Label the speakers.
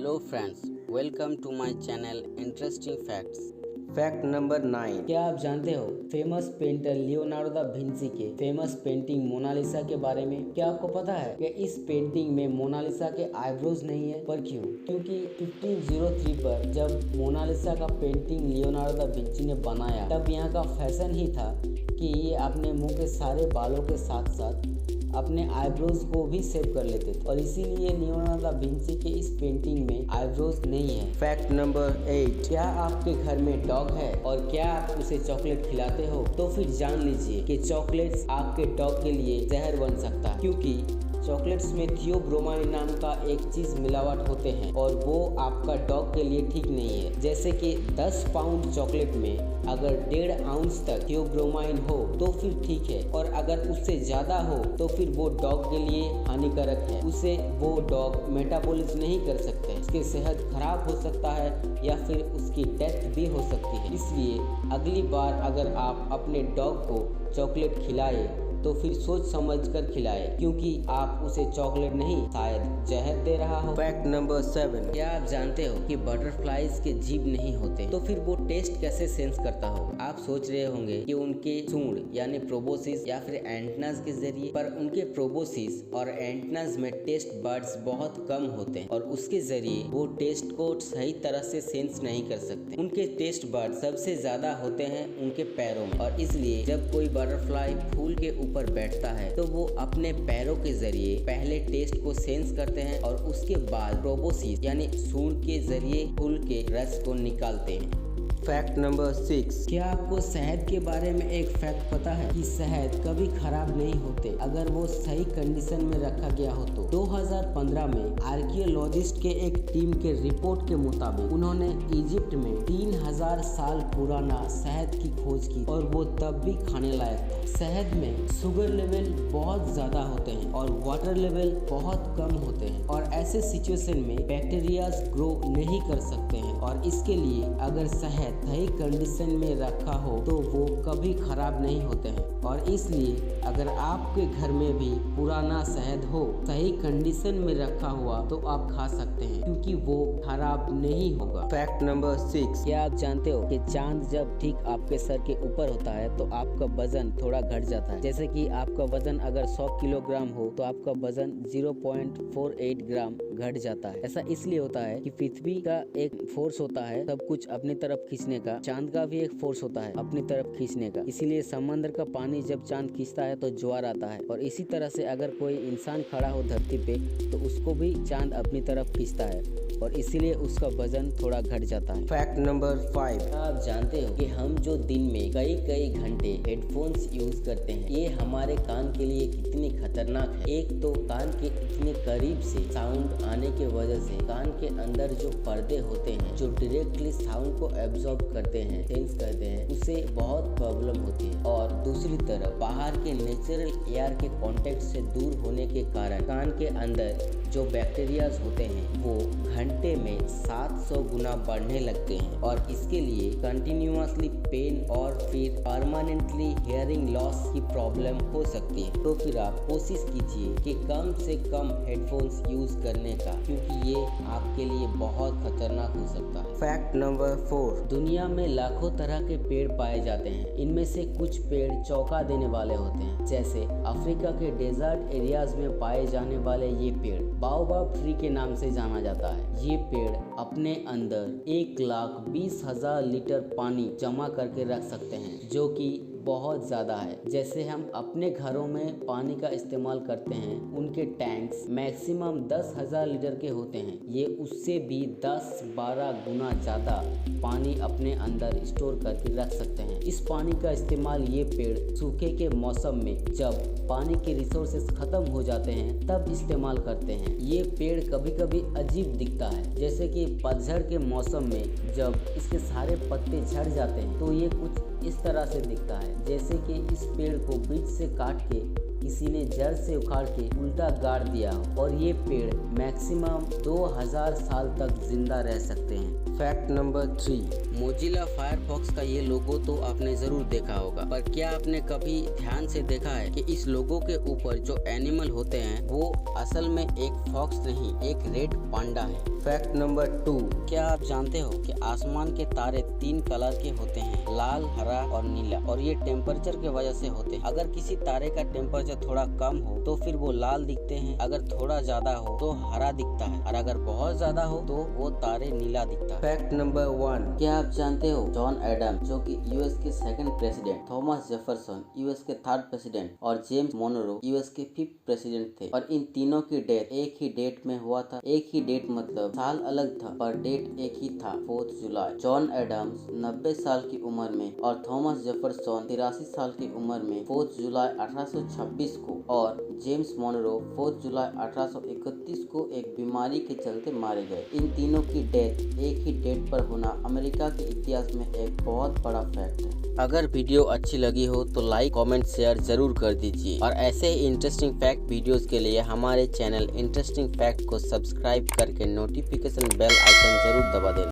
Speaker 1: Hello friends, welcome to my channel interesting facts.
Speaker 2: Fact number 9।
Speaker 3: क्या आप जानते हो famous painter Leonardo da Vinci के फेमस पेंटिंग मोनालिसा के बारे में? क्या आपको पता है कि इस पेंटिंग में मोनालिसा के आईब्रोज नहीं है? पर क्यों? क्योंकि 1503 पर जब मोनालिसा का पेंटिंग लियोनार्डो दा विंसी ने बनाया, तब यहाँ का फैशन ही था कि ये अपने मुंह के सारे बालों के साथ साथ अपने आईब्रोज को भी सेव कर लेते थे, और इसीलिए लियोनार्डो दा विंसी के इस पेंटिंग में आईब्रोज नहीं है।
Speaker 2: Fact number 8।
Speaker 3: क्या आपके घर में डॉग है और क्या आप उसे चॉकलेट खिलाते हो? तो फिर जान लीजिए कि चॉकलेट्स आपके डॉग के लिए जहर बन सकता है, क्योंकि चॉकलेट्स में थियोब्रोमाइन नाम का एक चीज मिलावट होते हैं और वो आपका डॉग के लिए ठीक नहीं है। जैसे कि 10 पाउंड चॉकलेट में अगर 1.5 आउंस तक थियोब्रोमाइन हो तो फिर ठीक है, और अगर उससे ज्यादा हो तो फिर वो डॉग के लिए हानिकारक है। उसे वो डॉग मेटाबॉलिज्म नहीं कर सकते, उसकी सेहत खराब हो सकता है या फिर उसकी डेथ भी हो सकती है। इसलिए अगली बार अगर आप अपने डॉग को चॉकलेट खिलाए तो फिर सोच समझ कर खिलाए, क्योंकि आप उसे चॉकलेट नहीं शायद जहर दे रहा हो।
Speaker 2: Fact number 7।
Speaker 1: क्या आप जानते हो कि बटरफ्लाइज के जीभ नहीं होते, तो फिर वो टेस्ट कैसे सेंस करता हो? आप सोच रहे होंगे कि उनके सूंड यानी प्रोबोसिस या फिर एंटनास के जरिए, पर उनके प्रोबोसिस और एंटनास में टेस्ट बर्ड्स बहुत कम होते हैं और उसके जरिए वो टेस्ट को सही तरह से सेंस नहीं कर सकते। उनके टेस्ट बर्ड सबसे ज्यादा होते हैं उनके पैरों में, और इसलिए जब कोई बटरफ्लाई फूल के ऊपर बैठता है तो वो अपने पैरों के जरिए पहले टेस्ट को सेंस करते हैं और उसके बाद प्रोबोसिस यानी सूंड के जरिए फूल के रस को निकालते हैं।
Speaker 2: Fact number 6।
Speaker 3: क्या आपको शहद के बारे में एक फैक्ट पता है कि शहद कभी खराब नहीं होते अगर वो सही कंडीशन में रखा गया हो तो? 2015 में आर्कियोलॉजिस्ट के एक टीम के रिपोर्ट के मुताबिक उन्होंने इजिप्ट में 3000 साल पुराना शहद की खोज की, और वो तब भी खाने लायक था। शहद में शुगर लेवल बहुत ज्यादा होते हैं और वाटर लेवल बहुत कम होते हैं, और ऐसे सिचुएशन में बैक्टीरियाज ग्रो नहीं कर सकते हैं, और इसके लिए अगर शहद सही कंडीशन में रखा हो तो वो कभी खराब नहीं होते हैं। और इसलिए अगर आपके घर में भी पुराना शहद हो सही कंडीशन में रखा हुआ तो आप खा सकते हैं, क्योंकि वो खराब नहीं होगा।
Speaker 2: Fact number 6।
Speaker 1: क्या आप जानते हो कि चांद जब ठीक आपके सर के ऊपर होता है तो आपका वजन थोड़ा घट जाता है? जैसे कि आपका वजन अगर 100 किलोग्राम हो तो आपका वजन 0.48 ग्राम घट जाता है। ऐसा इसलिए होता है कि पृथ्वी का एक फोर्स होता है सब कुछ अपनी तरफ खींचने का, चांद का भी एक फोर्स होता है अपनी तरफ खींचने का। इसीलिए समंदर का पानी जब चांद खींचता है तो ज्वार आता है, और इसी तरह से अगर कोई इंसान खड़ा हो धरती पे तो उसको भी चांद अपनी तरफ खींचता है, और इसीलिए उसका वजन थोड़ा घट जाता है।
Speaker 2: Fact number 5।
Speaker 1: आप जानते हो कि हम जो दिन में कई घंटे हेडफोन्स यूज करते हैं, ये हमारे कान के लिए कितनी खतरनाक है। एक तो कान के इतने करीब से साउंड आने की वजह से कान के अंदर जो पर्दे होते हैं जो डायरेक्टली साउंड को एब्जॉर्ब करते हैं, सेंस करते हैं, उससे बहुत प्रॉब्लम होती है। और दूसरी तरफ बाहर के नेचुरल एयर के कांटेक्ट से दूर होने के कारण कान के अंदर जो बैक्टीरियाज होते हैं वो घंटे में 700 गुना बढ़ने लगते हैं, और इसके लिए कंटिन्यूअसली पेन और फिर परमानेंटली हियरिंग लॉस की प्रॉब्लम हो सकती है। तो फिर आप कोशिश कीजिए कि कम से कम हेडफोन्स यूज करने का, क्योंकि ये आपके लिए बहुत खतरनाक हो सकता है।
Speaker 2: Fact number 4।
Speaker 1: दुनिया में लाखों तरह के पेड़ पाए जाते हैं। इनमें से कुछ पेड़ चौंका देने वाले होते हैं, जैसे अफ्रीका के डेजर्ट एरियाज में पाए जाने वाले ये पेड़ बाओबाब ट्री के नाम से जाना जाता है। ये पेड़ अपने अंदर 1,20,000 लीटर पानी जमा करके रख सकते हैं, जो कि बहुत ज़्यादा है। जैसे हम अपने घरों में पानी का इस्तेमाल करते हैं, उनके टैंक्स मैक्सिमम 10,000 लीटर के होते हैं। ये उससे भी 10-12 गुना ज़्यादा पानी अपने अंदर स्टोर करके रख सकते हैं। इस पानी का इस्तेमाल ये पेड़ सूखे के मौसम में जब पानी के रिसोर्सेस खत्म हो जाते हैं तब इस्तेमाल करते हैं। ये पेड़ कभी कभी अजीब दिखता है, जैसे कि पतझड़ के मौसम में जब इसके सारे पत्ते झड़ जाते हैं तो ये कुछ इस तरह से दिखता है, जैसे कि इस पेड़ को बीच से काट के किसी ने जड़ से उखाड़ के उल्टा गाड़ दिया हो और ये पेड़ मैक्सिमम 2000 साल तक जिंदा रह सकते हैं।
Speaker 2: Fact number 3।
Speaker 1: मोजिला फायरफॉक्स का ये लोगो तो आपने जरूर देखा होगा, पर क्या आपने कभी ध्यान से देखा है कि इस लोगो के ऊपर जो एनिमल होते हैं वो असल में एक फॉक्स नहीं, एक रेड पांडा है।
Speaker 2: Fact number 2।
Speaker 1: क्या आप जानते हो कि आसमान के तारे 3 कलर के होते हैं, लाल, हरा और नीला, और ये टेम्परेचर के वजह से होते हैं। अगर किसी तारे का टेम्परेचर थोड़ा कम हो तो फिर वो लाल दिखते हैं, अगर थोड़ा ज्यादा हो तो हरा दिखता है, और अगर बहुत ज्यादा हो तो वो तारे नीला दिखता है।
Speaker 2: Fact number 1।
Speaker 1: क्या आप जानते हो जॉन एडम्स जो कि यूएस के 2nd president, Thomas Jefferson US के 3rd प्रेसिडेंट और जेम्स मोनरो यूएस के 5th प्रेसिडेंट थे, और इन तीनों की डेथ एक ही डेट में हुआ था। एक ही डेट मतलब साल अलग था पर डेट एक ही था, 4 जुलाई। जॉन एडम्स 90 साल की उम्र में और थॉमस जेफरसन 83 साल की उम्र में 4 जुलाई 1826 को, और जेम्स मोनरो 4 जुलाई 1831 को एक बीमारी के चलते मारे गए। इन तीनों की डेथ एक ही डेट पर होना अमेरिका के इतिहास में एक बहुत बड़ा फैक्ट है। अगर वीडियो अच्छी लगी हो तो लाइक, कमेंट, शेयर जरूर कर दीजिए, और ऐसे ही इंटरेस्टिंग फैक्ट वीडियोस के लिए हमारे चैनल इंटरेस्टिंग फैक्ट को सब्सक्राइब करके नोटिफिकेशन बेल आइकन जरूर दबा देना।